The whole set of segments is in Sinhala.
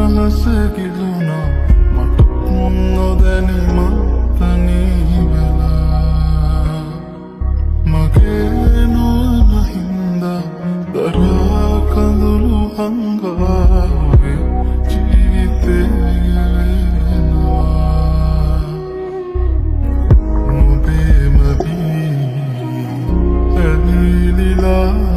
හසකිලුණා මට නොදැනීමත් තනී වෙලා මගේ නොවන හින්දා දරා කඳුළු හංගාවේ ජීවිතේ වෙනවා නුඹේම වී ඇවිලිලා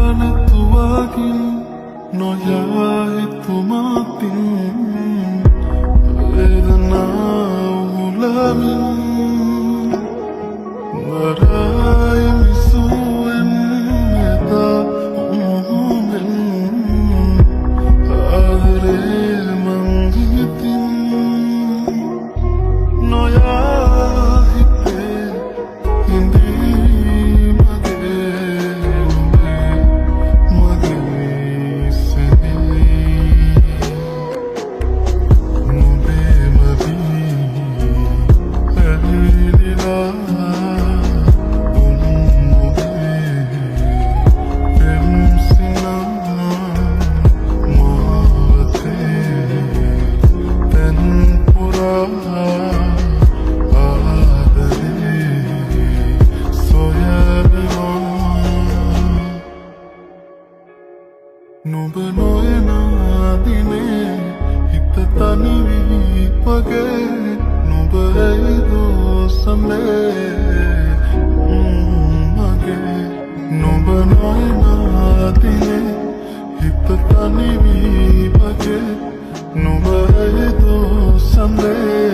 බලනතුවකින් නොයා හිතුමතින් වේදනාව උලමින් වරාය මිසුවෙන් එදා උහුමෙන් ආදරේ මං හිතින් නොයා හිතේ හිඳී නුඹ නොයන දිනේ හිත තනි වී වගේ නුඹ ඇවිදෝ සම්ලේ මගේ නුඹ නොයන දිනේ හිත තනි වී වගේ නුඹ ඇවිදෝ සම්ලේ